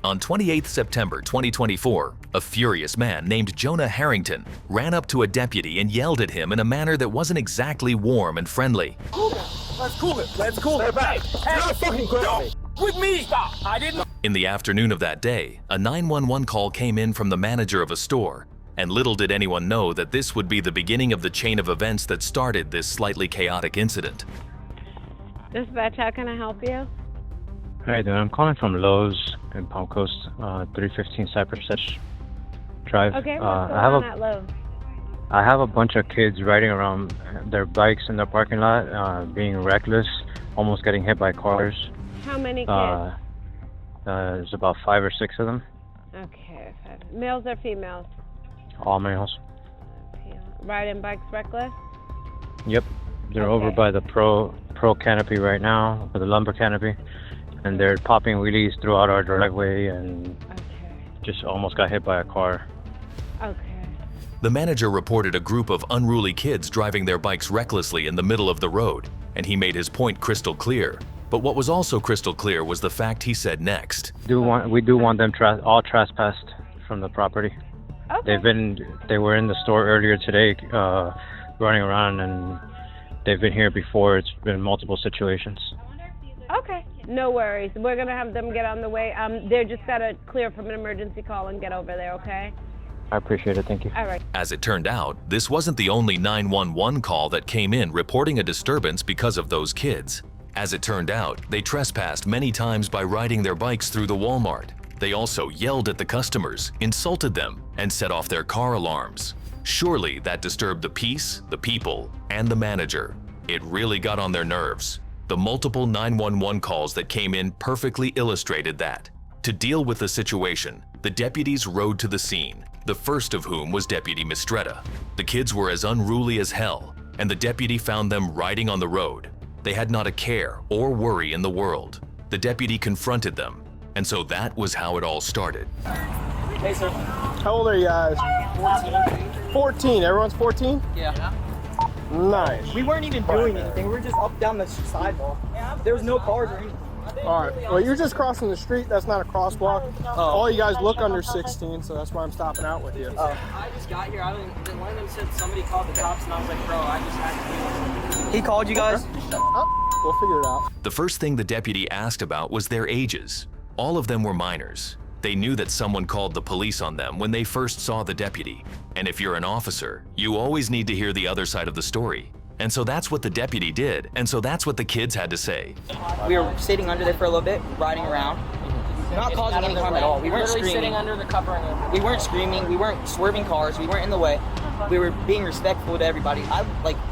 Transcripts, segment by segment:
On 28 September 2024, a furious man named Jonah Harrington ran up to a deputy and yelled at him in a manner that wasn't exactly warm and friendly. Let's cool it. Let's cool it. Hey, you're not fucking grab me. With me. Stop. I didn't. In the afternoon of that day, a 911 call came in from the manager of a store, and little did anyone know that this would be the beginning of the chain of events that started this slightly chaotic incident. Dispatch, how can I help you? How you doing? I'm calling from Lowe's in Palm Coast, 315 Cypress Drive. Okay, what's going on at Lowe's? I have a bunch of kids riding around their bikes in the parking lot, being reckless, almost getting hit by cars. How many kids? There's about 5 or 6 of them. Okay, males or females? All males. Riding bikes reckless? Yep. They're over by the Pro canopy right now, or the lumber canopy, and they're popping wheelies throughout our driveway and just almost got hit by a car. Okay. The manager reported a group of unruly kids driving their bikes recklessly in the middle of the road, and he made his point crystal clear. But what was also crystal clear was the fact he said next. We do want them all trespassed from the property. Okay. They were in the store earlier today, running around, and they've been here before. It's been multiple situations. Okay, no worries. We're gonna have them get on the way. They just gotta clear from an emergency call and get over there, okay? I appreciate it, thank you. All right. As it turned out, this wasn't the only 911 call that came in reporting a disturbance because of those kids. As it turned out, they trespassed many times by riding their bikes through the Walmart. They also yelled at the customers, insulted them, and set off their car alarms. Surely that disturbed the peace, the people, and the manager. It really got on their nerves. The multiple 911 calls that came in perfectly illustrated that. To deal with the situation, the deputies rode to the scene, the first of whom was Deputy Mistretta. The kids were as unruly as hell, and the deputy found them riding on the road. They had not a care or worry in the world. The deputy confronted them, and so that was how it all started. Hey, sir. How old are you guys? 14. 14. Everyone's 14? Yeah. Nice. We weren't even doing anything. We were just up down the sidewalk. There was no cars or anything. All right. Well, you're just crossing the street. That's not a crosswalk. All you guys look under 16, so that's why I'm stopping out with you. I just got here. One of them said somebody called the cops, and I was like, bro, I just had to. He called you guys? We'll figure it out. The first thing the deputy asked about was their ages. All of them were minors. They knew that someone called the police on them when they first saw the deputy. And if you're an officer, you always need to hear the other side of the story. And so that's what the deputy did, and so that's what the kids had to say. We were sitting under there for a little bit, riding around. Not causing any harm at all. We weren't screaming. Sitting under the covering. We weren't screaming. We weren't swerving cars. We weren't in the way. We were being respectful to everybody.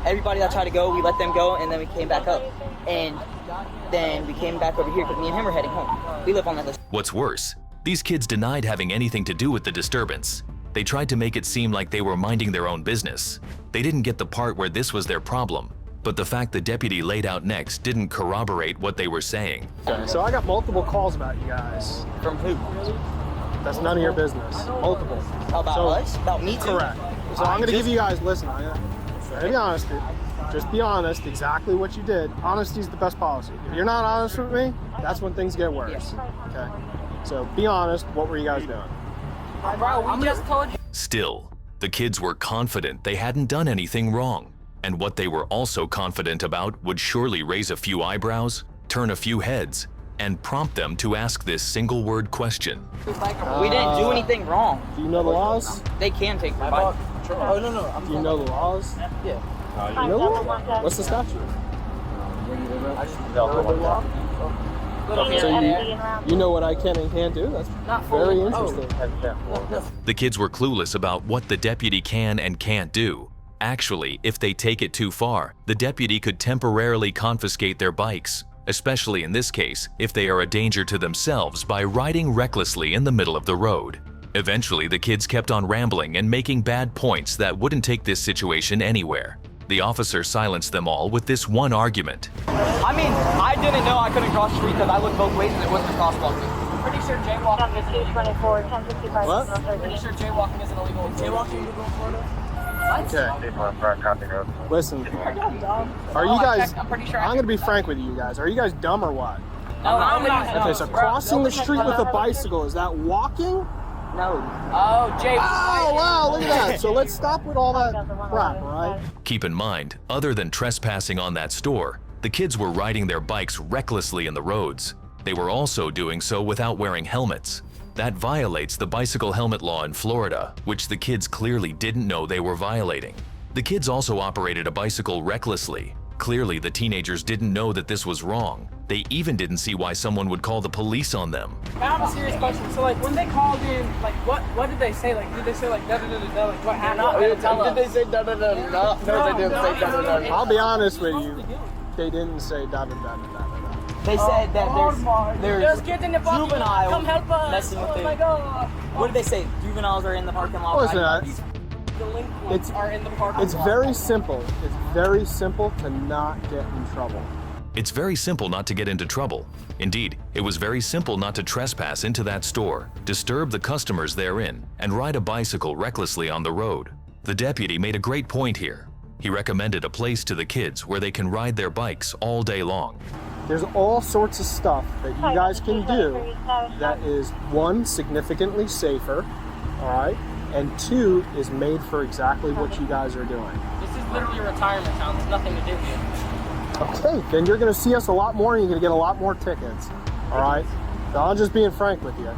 Everybody that tried to go, we let them go, and then we came back up. And then we came back over here because me and him were heading home. We live on that list. What's worse, these kids denied having anything to do with the disturbance. They tried to make it seem like they were minding their own business. They didn't get the part where this was their problem, but the fact the deputy laid out next didn't corroborate what they were saying. Okay, so I got multiple calls about you guys. From who? That's none of your business. Multiple. About us? About me too? Correct. So I'm going to give you guys, listen, I'm going to be honest here. Just be honest, exactly what you did. Honesty is the best policy. If you're not honest with me, that's when things get worse. Okay? So be honest, what were you guys doing? Bro, we just told you. Still, the kids were confident they hadn't done anything wrong. And what they were also confident about would surely raise a few eyebrows, turn a few heads, and prompt them to ask this single-word question. We didn't do anything wrong. Do you know the laws? They can take my bike. Oh, no. Do you know the laws? Yeah. You know them? What's the statute? So you know what I can and can't do? That's very interesting. The kids were clueless about what the deputy can and can't do. Actually, if they take it too far, the deputy could temporarily confiscate their bikes, especially in this case, if they are a danger to themselves by riding recklessly in the middle of the road. Eventually, the kids kept on rambling and making bad points that wouldn't take this situation anywhere. The officer silenced them all with this one argument. I mean, I didn't know I couldn't cross the street because I looked both ways and it wasn't a crosswalk. Pretty sure jaywalking is illegal. What? Pretty sure jaywalking isn't illegal. Jaywalking illegal in Florida? Okay. Listen, are you guys, I'm going to be frank with you guys. Are you guys dumb or what? I'm not. Okay, so crossing the street with a bicycle, is that walking? No. Oh, Jay. Oh, wow, look at that. So let's stop with all that crap, all right? Keep in mind, other than trespassing on that store, the kids were riding their bikes recklessly in the roads. They were also doing so without wearing helmets. That violates the bicycle helmet law in Florida, which the kids clearly didn't know they were violating. The kids also operated a bicycle recklessly. Clearly, the teenagers didn't know that this was wrong. They even didn't see why someone would call the police on them. I have a serious question. So, like, when they called in, like, what did they say? Like, did they say, like, da-da-da-da-da, like, what happened? Did they say da-da-da-da? No, they didn't say da-da-da-da. I'll be honest with you. They didn't say da-da-da-da-da-da. They said that there's kids in the parking lot. juveniles Come help us. messing with Oh, it. my God. What did they say? Juveniles are in the parking lot. Listen, Delinquents are in the parking it's lot. very simple. It's very simple to not get in trouble. It's very simple not to get into trouble. Indeed, it was very simple not to trespass into that store, disturb the customers therein, and ride a bicycle recklessly on the road. The deputy made a great point here. He recommended a place to the kids where they can ride their bikes all day long. There's all sorts of stuff that you guys can do that is, one, significantly safer, all right, and two, is made for exactly what you guys are doing. This is literally a retirement town. There's nothing to do here. Okay, then you're going to see us a lot more and you're going to get a lot more tickets, all right? So I'm just being frank with you.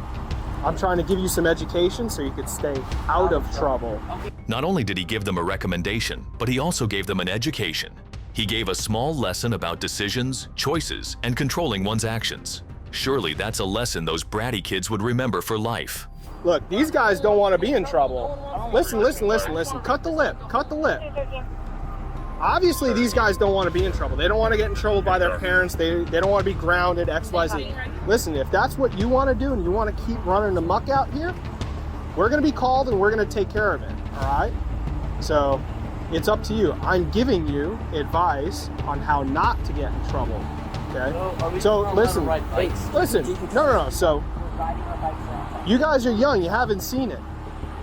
I'm trying to give you some education so you could stay out of trouble. Not only did he give them a recommendation, but he also gave them an education. He gave a small lesson about decisions, choices, and controlling one's actions. Surely that's a lesson those bratty kids would remember for life. Look, these guys don't want to be in trouble. Listen. Cut the lip. Obviously, these guys don't want to be in trouble. They don't want to get in trouble by their parents. They don't want to be grounded, XYZ. Listen, if that's what you want to do and you want to keep running the muck out here, we're going to be called and we're going to take care of it, all right? So it's up to you. I'm giving you advice on how not to get in trouble, okay? So listen. No. So you guys are young. You haven't seen it.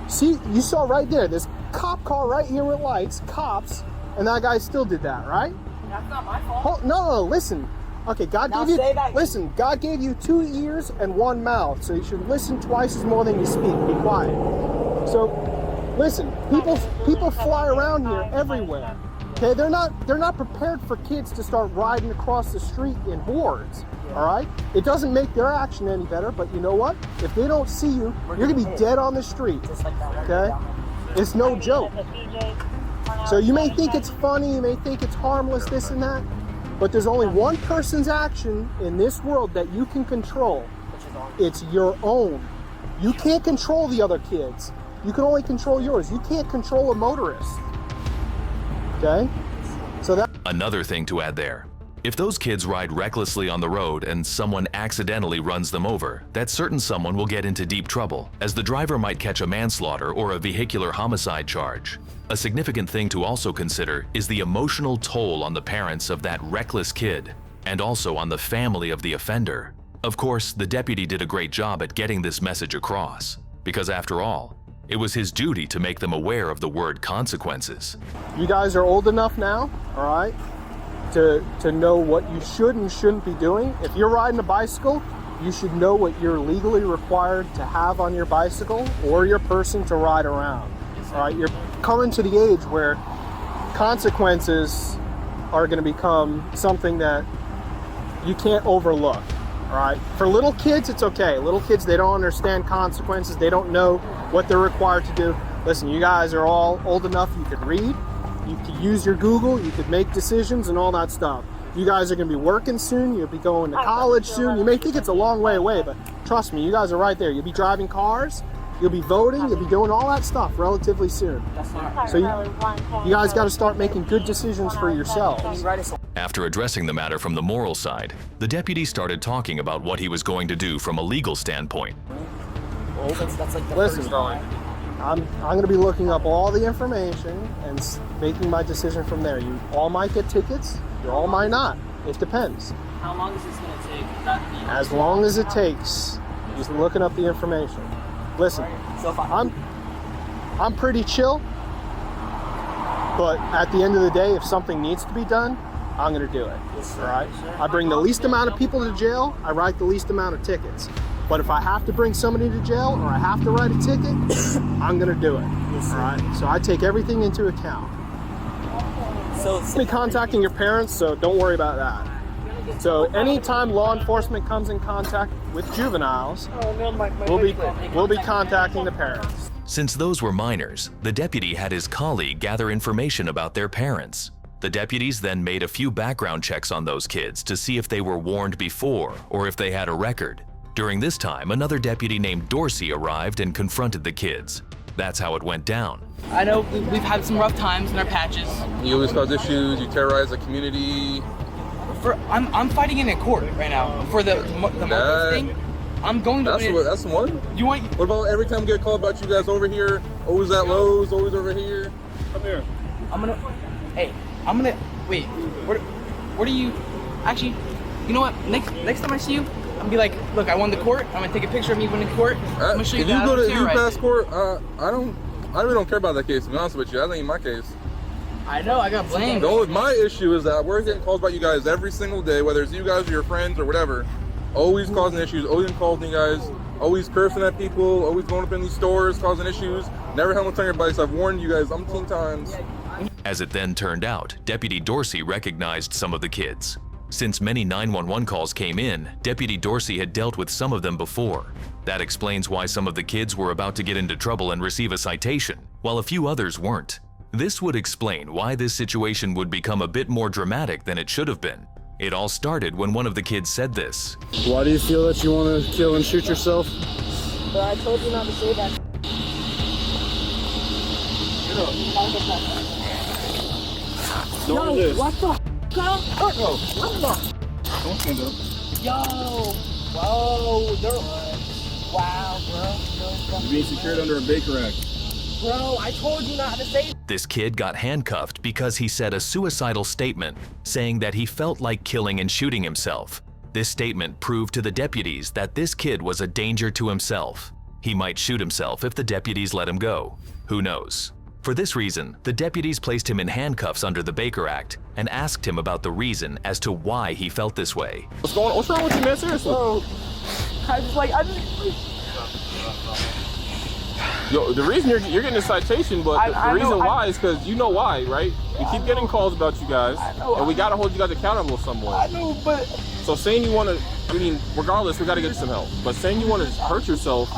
See, you saw right there, this cop car right here with lights, cops, and that guy still did that, right? That's not my fault. No, listen. Okay, God gave you 2 ears and 1 mouth, so you should listen twice as more than you speak. Be quiet. So, listen, people fly around here everywhere. Okay, they're not prepared for kids to start riding across the street in hordes. All right? It doesn't make their action any better, but you know what? If they don't see you, you're gonna be dead on the street. Okay? It's no joke. So you may think it's funny, you may think it's harmless, this and that, but there's only one person's action in this world that you can control. It's your own. You can't control the other kids. You can only control yours. You can't control a motorist. Okay? So that. Another thing to add there. If those kids ride recklessly on the road and someone accidentally runs them over, that certain someone will get into deep trouble, as the driver might catch a manslaughter or a vehicular homicide charge. A significant thing to also consider is the emotional toll on the parents of that reckless kid, and also on the family of the offender. Of course, the deputy did a great job at getting this message across, because after all, it was his duty to make them aware of the word consequences. You guys are old enough now, all right, to know what you should and shouldn't be doing. If you're riding a bicycle, you should know what you're legally required to have on your bicycle or your person to ride around. All right, you're coming to the age where consequences are going to become something that you can't overlook. All right, for little kids, it's okay. Little kids, they don't understand consequences. They don't know what they're required to do. Listen, you guys are all old enough. You could read, you could use your Google, you could make decisions and all that stuff. You guys are going to be working soon. You'll be going to college soon. You may think it's a long way away, but trust me, you guys are right there. You'll be driving cars. You'll be voting, you'll be doing all that stuff relatively soon. So you guys got to start making good decisions for yourselves. After addressing the matter from the moral side, the deputy started talking about what he was going to do from a legal standpoint. Listen, I'm going to be looking up all the information and making my decision from there. You all might get tickets, you all might not. It depends. How long is this going to take? As long as it takes. Just looking up the information. Listen, I'm pretty chill, but at the end of the day, if something needs to be done, I'm gonna do it, all right? I bring the least amount of people to jail, I write the least amount of tickets. But if I have to bring somebody to jail or I have to write a ticket, I'm gonna do it, all right? So I take everything into account. So it's me contacting your parents, so don't worry about that. So anytime law enforcement comes in contact with juveniles, we'll be contacting the parents. Since those were minors, the deputy had his colleague gather information about their parents. The deputies then made a few background checks on those kids to see if they were warned before or if they had a record. During this time, another deputy named Dorsey arrived and confronted the kids. That's how it went down. I know we've had some rough times in our patches. You always cause issues, you terrorize the community. I'm fighting in court right now for the murder thing. I'm going to win. That's one. You want? What about every time we get called about you guys over here? Always at Lowe's, always over here. Come here. Wait. Where do you? Actually, you know what? Next time I see you, I'm gonna be like, look, I won the court. I'm gonna take a picture of me winning court. I'm gonna show you. If you go to pass court, I really don't care about that case. To be honest with you, that ain't my case. I know, I got blamed. My issue is that we're getting calls about you guys every single day, whether it's you guys or your friends or whatever. Always causing issues, always calling you guys, always cursing at people, always going up in these stores, causing issues. Never helmets on your bikes. I've warned you guys umpteen times. As it then turned out, Deputy Dorsey recognized some of the kids. Since many 911 calls came in, Deputy Dorsey had dealt with some of them before. That explains why some of the kids were about to get into trouble and receive a citation, while a few others weren't. This would explain why this situation would become a bit more dramatic than it should have been. It all started when one of the kids said this. Why do you feel that you want to kill and shoot yourself? But I told you not to say that. Don't do this. What the What the? Don't stand up. Yo! Whoa! Wow, bro. You're being secured under a Baker Act. Bro, I told you not to say. This kid got handcuffed because he said a suicidal statement, saying that he felt like killing and shooting himself. This statement proved to the deputies that this kid was a danger to himself. He might shoot himself if the deputies let him go. Who knows? For this reason, the deputies placed him in handcuffs under the Baker Act and asked him about the reason as to why he felt this way. What's going on? What's wrong with you, man? Seriously? Bro, Yo, the reason you're getting a citation, but the reason why is because you know why, right? We keep getting calls about you guys, and we gotta hold you guys accountable somewhere. I know, but so saying you want to, regardless, we gotta get you some help. But saying you want to hurt yourself,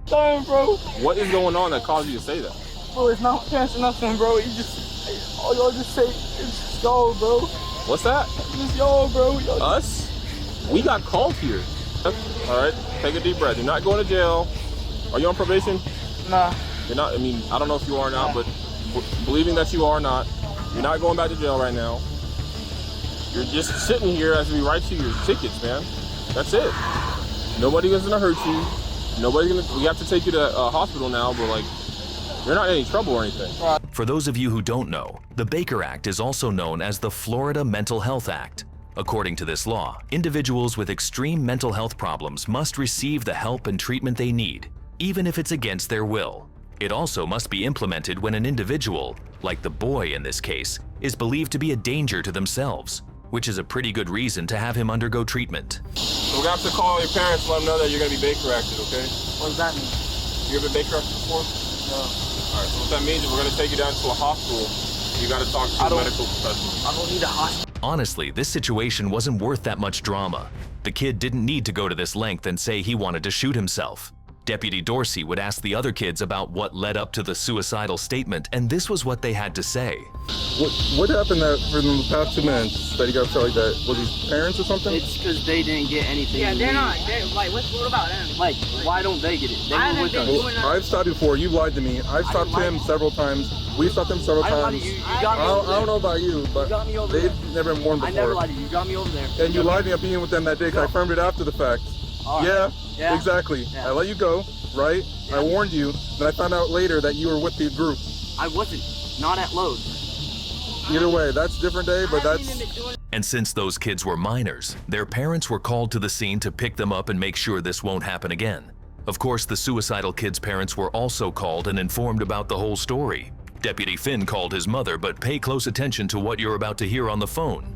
damn, bro. What is going on that caused you to say that? Bro, it's not chance or nothing, bro. All y'all just say it's just y'all, bro. What's that? Just y'all, bro. Us? We got called here. All right, take a deep breath. You're not going to jail. Are you on probation? Nah. You're not. I don't know if you are or not, but believing that you are not, you're not going back to jail right now. You're just sitting here as we write you your tickets, man. That's it. Nobody's gonna hurt you. We have to take you to a hospital now, but like, you're not in any trouble or anything. For those of you who don't know, the Baker Act is also known as the Florida Mental Health Act. According to this law, individuals with extreme mental health problems must receive the help and treatment they need, even if it's against their will. It also must be implemented when an individual, like the boy in this case, is believed to be a danger to themselves, which is a pretty good reason to have him undergo treatment. So we're gonna have to call your parents and let them know that you're gonna be Baker Acted, okay? What does that mean? You ever been Baker Acted before? No. All right, so what that means is we're gonna take you down to a hospital. You gotta talk to a medical professional. I don't need a hospital. Honestly, this situation wasn't worth that much drama. The kid didn't need to go to this length and say he wanted to shoot himself. Deputy Dorsey would ask the other kids about what led up to the suicidal statement, and this was what they had to say. What happened for the past 2 minutes that he got upset like that? Was his parents or something? It's because they didn't get anything. Yeah, they're not. Like, what about them? Like, why don't they get it? They were with us. Well, I've stopped before. You lied to me. I've stopped him several times. We've stopped him several times. You got me over there. I don't know about you, but they've never been warned before. I never lied to you. You got me over there. And you lied to me of being with them that day because I confirmed it after the fact. Right. Yeah, exactly. Yeah. I let you go, right? Yeah. I warned you. Then I found out later that you were with the group. I wasn't. Not at Lowe's. Either way, that's a different day, but that's... And since those kids were minors, their parents were called to the scene to pick them up and make sure this won't happen again. Of course, the suicidal kids' parents were also called and informed about the whole story. Deputy Finn called his mother, but pay close attention to what you're about to hear on the phone.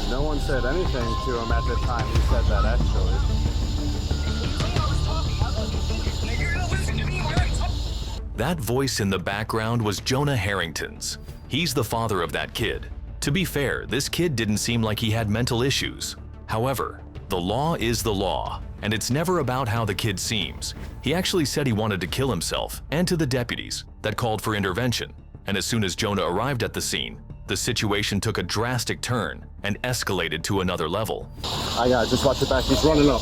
No one said anything to him at the time he said that, actually. That voice in the background was Jonah Harrington's. He's the father of that kid. To be fair, this kid didn't seem like he had mental issues. However, the law is the law, and it's never about how the kid seems. He actually said he wanted to kill himself, and to the deputies that called for intervention. And as soon as Jonah arrived at the scene, the situation took a drastic turn and escalated to another level. I got it. Just watch it back. He's running up.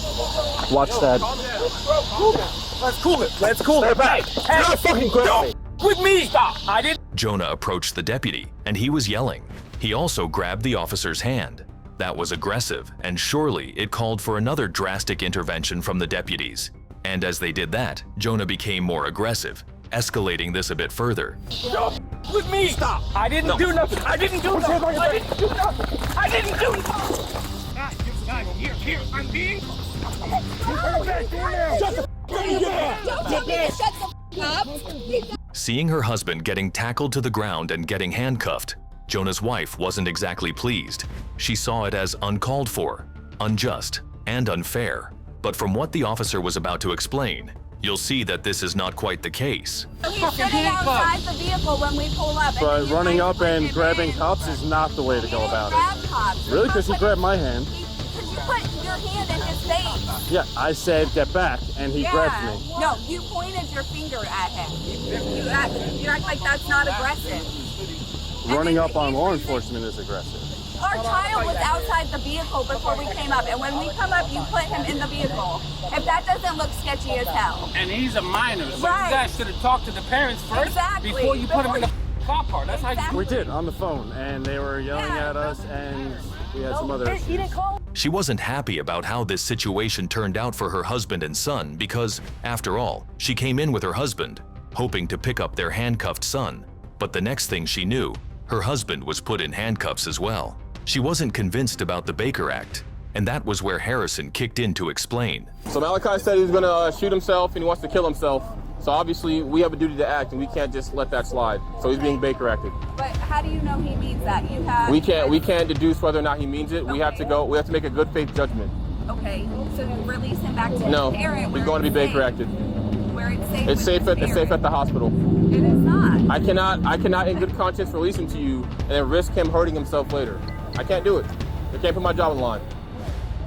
Watch that. Let's cool it. Let's cool it. Back. Hey, not fucking grab me. With me. Stop. I didn't. Jonah approached the deputy, and he was yelling. He also grabbed the officer's hand. That was aggressive, and surely it called for another drastic intervention from the deputies. And as they did that, Jonah became more aggressive, escalating this a bit further. With me. Stop. I didn't do nothing. I didn't do nothing. I didn't do nothing. I didn't do nothing. Here. I'm being. Seeing her husband getting tackled to the ground and getting handcuffed, Jonah's wife wasn't exactly pleased. She saw it as uncalled for, unjust, and unfair. But from what the officer was about to explain, you'll see that this is not quite the case. He's sitting outside the vehicle when we pull up. But running up and grabbing cops is not the way to go about it. Really? Because he grabbed my hand. Because you put your hand in his face. Yeah, I said get back, and he grabbed me. No, you pointed your finger at him. You act like that's not aggressive. Running up on law enforcement is aggressive. Our child was outside the vehicle before we came up, and when we come up, you put him in the vehicle. If that doesn't look sketchy as hell. And he's a minor, so Right. you guys should have talked to the parents first before you put him in the car park. That's how you. We did, on the phone, and they were yelling at us, and we had some other issues. She wasn't happy about how this situation turned out for her husband and son because, after all, she came in with her husband, hoping to pick up their handcuffed son. But the next thing she knew, her husband was put in handcuffs as well. She wasn't convinced about the Baker Act, and that was where Harrison kicked in to explain. So Malachi said he's gonna shoot himself and he wants to kill himself. So obviously we have a duty to act and we can't just let that slide. So he's being Baker acted. But how do you know he means that? You have. We can't deduce whether or not he means it. We have to make a good faith judgment. Okay, so you release him back to his No, parent. he's going to be Baker acted. Where it's safe. It's safe at the hospital. It is not. I cannot in good conscience release him to you and then risk him hurting himself later. I can't do it. I can't put my job on the line.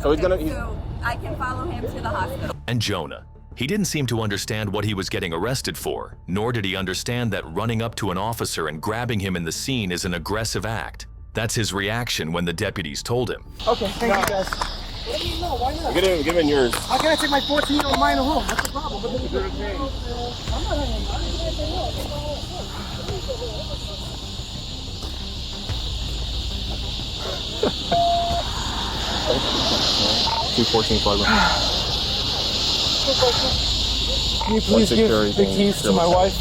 So he's gonna. So I can follow him to the hospital. And Jonah. He didn't seem to understand what he was getting arrested for, nor did he understand that running up to an officer and grabbing him in the scene is an aggressive act. That's his reaction when the deputies told him. Okay, thank you guys. What do you know? Why not? Give him yours. How can I take my 14-year-old minor home? What's the problem? I'm not hanging out. 214 plug. Can you please give the keys to my wife?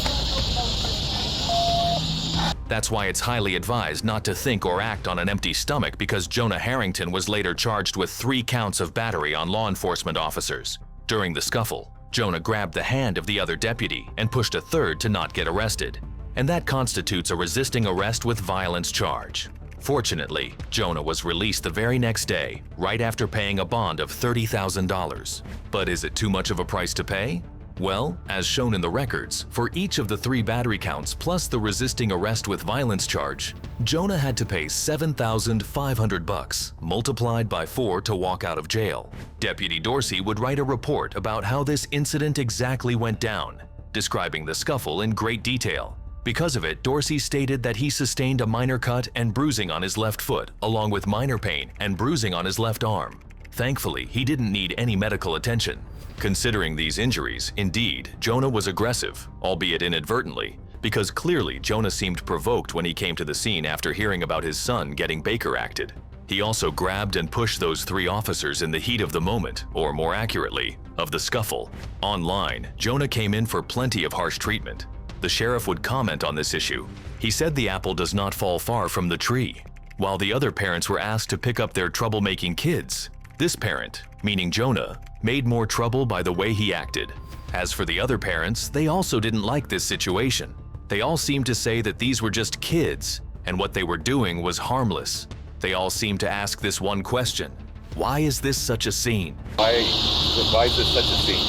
That's why it's highly advised not to think or act on an empty stomach, because Jonah Harrington was later charged with 3 counts of battery on law enforcement officers. During the scuffle, Jonah grabbed the hand of the other deputy and pushed a third to not get arrested. And that constitutes a resisting arrest with violence charge. Fortunately, Jonah was released the very next day, right after paying a bond of $30,000. But is it too much of a price to pay? Well, as shown in the records, for each of the 3 battery counts plus the resisting arrest with violence charge, Jonah had to pay $7,500 multiplied by 4 to walk out of jail. Deputy Dorsey would write a report about how this incident exactly went down, describing the scuffle in great detail. Because of it, Dorsey stated that he sustained a minor cut and bruising on his left foot, along with minor pain and bruising on his left arm. Thankfully, he didn't need any medical attention. Considering these injuries, indeed, Jonah was aggressive, albeit inadvertently, because clearly Jonah seemed provoked when he came to the scene after hearing about his son getting Baker acted. He also grabbed and pushed those 3 officers in the heat of the moment, or more accurately, of the scuffle. Online, Jonah came in for plenty of harsh treatment. The sheriff would comment on this issue. He said the apple does not fall far from the tree. While the other parents were asked to pick up their troublemaking kids, this parent, meaning Jonah, made more trouble by the way he acted. As for the other parents, they also didn't like this situation. They all seemed to say that these were just kids, and what they were doing was harmless. They all seem to ask this one question: why is this such a scene? Why is this such a scene?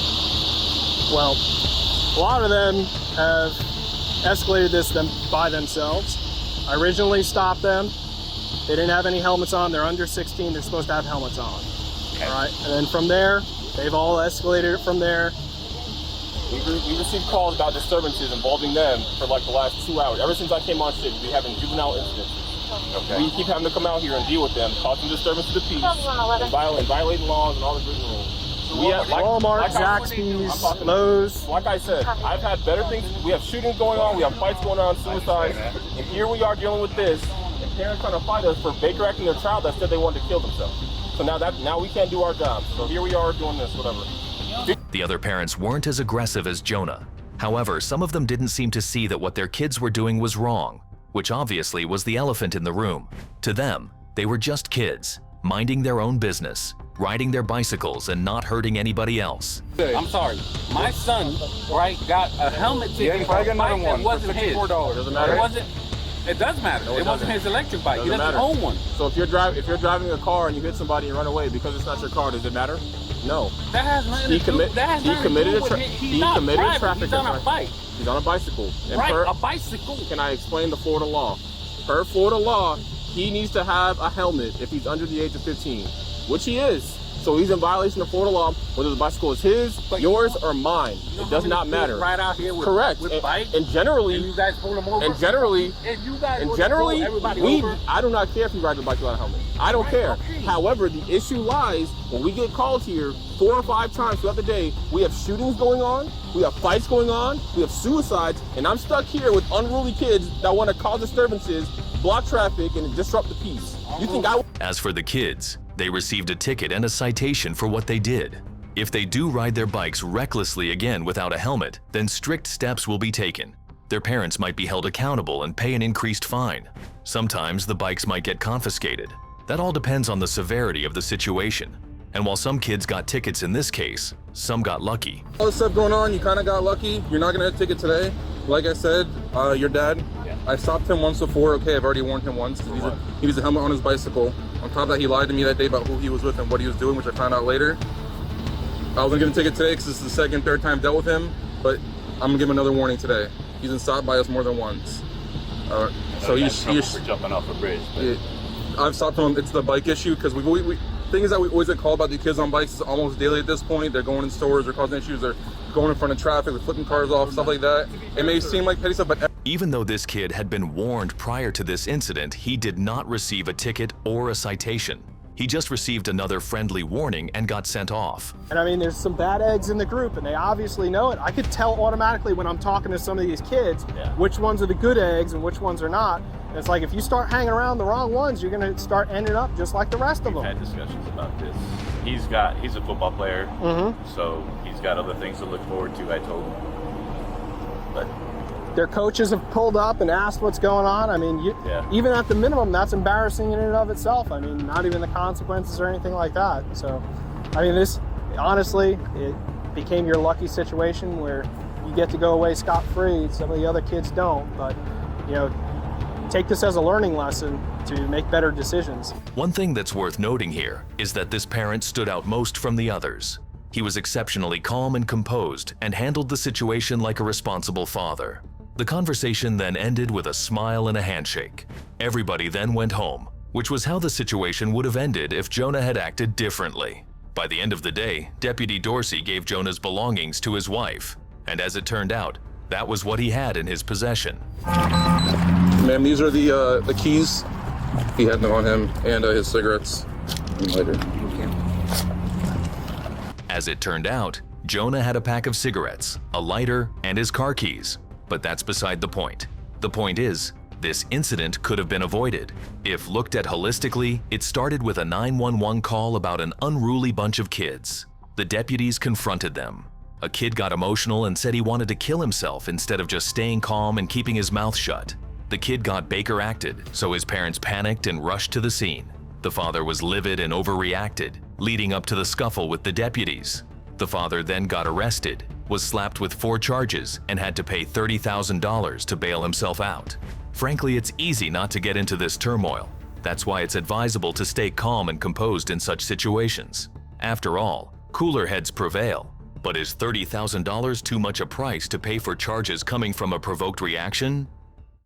Well, a lot of them have escalated this by themselves. I originally stopped them. They didn't have any helmets on. They're under 16. They're supposed to have helmets on. Okay. All right. And then from there, they've all escalated it from there. We received calls about disturbances involving them for like the last 2 hours. Ever since I came on shift, we've been having juvenile incidents. Okay. We keep having to come out here and deal with them, causing disturbance to the peace, and violating laws and all the written rules. Walmart, Zaxby's, Lowe's. Like I said, I've had better things. We have shootings going on, we have fights going on, suicides, and here we are dealing with this, and parents trying to fight us for Baker acting their child that said they wanted to kill themselves. So now we can't do our job. So here we are doing this, whatever. The other parents weren't as aggressive as Jonah. However, some of them didn't seem to see that what their kids were doing was wrong, which obviously was the elephant in the room. To them, they were just kids, minding their own business, riding their bicycles and not hurting anybody else. I'm sorry. My son, right, got a helmet ticket for a bike that wasn't his. Doesn't matter. It does matter. No, it wasn't his electric bike. He doesn't own one. So if you're driving a car and you hit somebody and run away because it's not your car, does it matter? No. That has nothing to do. He committed a traffic He's on a bike. He's on a bicycle. And Right, a bicycle. Can I explain the Florida law? Per Florida law, he needs to have a helmet if he's under the age of 15, which he is. So he's in violation of Florida law, whether the bicycle is his, yours, or mine. It does not matter. Right out here with, correct. With bikes, and generally, and you guys pull them over. And generally, everybody over. I do not care if you ride the bike without a helmet. I don't care. Okay. However, the issue lies when we get called here 4 or 5 times throughout the day. We have shootings going on, we have fights going on, we have suicides, and I'm stuck here with unruly kids that want to cause disturbances, block traffic, and disrupt the peace. You think I? As for the kids, they received a ticket and a citation for what they did. If they do ride their bikes recklessly again without a helmet, then strict steps will be taken. Their parents might be held accountable and pay an increased fine. Sometimes the bikes might get confiscated. That all depends on the severity of the situation. And while some kids got tickets in this case, some got lucky. All this stuff going on, you kind of got lucky. You're not gonna get a ticket today. Like I said, your dad, I stopped him once before. Okay, I've already warned him once. He was a helmet on his bicycle. On top of that, he lied to me that day about who he was with and what he was doing, which I found out later. I was gonna give him a ticket today because this is the second, third time I've dealt with him, but I'm gonna give him another warning today. He's been stopped by us more than once. So he's for jumping off a bridge. I've stopped him. It's the bike issue because thing is that we always get called about the kids on bikes almost daily at this point. They're going in stores, they're causing issues, they're going in front of traffic, they're flipping cars off, stuff like that. It may seem like petty stuff, but even though this kid had been warned prior to this incident, he did not receive a ticket or a citation. He just received another friendly warning and got sent off. And I mean, there's some bad eggs in the group and they obviously know it. I could tell automatically when I'm talking to some of these kids, which ones are the good eggs and which ones are not. And it's like, if you start hanging around the wrong ones, you're gonna start ending up just like the rest of them. We've had discussions about this. He's a football player, so he's got other things to look forward to, I told him. But their coaches have pulled up and asked what's going on. I mean, even at the minimum, that's embarrassing in and of itself. I mean, not even the consequences or anything like that. So, I mean, this, honestly, it became your lucky situation where you get to go away scot-free. Some of the other kids don't, but, you know, take this as a learning lesson to make better decisions. One thing that's worth noting here is that this parent stood out most from the others. He was exceptionally calm and composed and handled the situation like a responsible father. The conversation then ended with a smile and a handshake. Everybody then went home, which was how the situation would have ended if Jonah had acted differently. By the end of the day, Deputy Dorsey gave Jonah's belongings to his wife, and as it turned out, that was what he had in his possession. ma'am, these are the keys. He had them on him, and his cigarettes and lighter. As it turned out, Jonah had a pack of cigarettes, a lighter, and his car keys. But that's beside the point. The point is, this incident could have been avoided. If looked at holistically, it started with a 911 call about an unruly bunch of kids. The deputies confronted them. A kid got emotional and said he wanted to kill himself instead of just staying calm and keeping his mouth shut. The kid got Baker acted, so his parents panicked and rushed to the scene. The father was livid and overreacted, leading up to the scuffle with the deputies. The father then got arrested, was slapped with 4 charges, and had to pay $30,000 to bail himself out. Frankly, it's easy not to get into this turmoil. That's why it's advisable to stay calm and composed in such situations. After all, cooler heads prevail. But is $30,000 too much a price to pay for charges coming from a provoked reaction?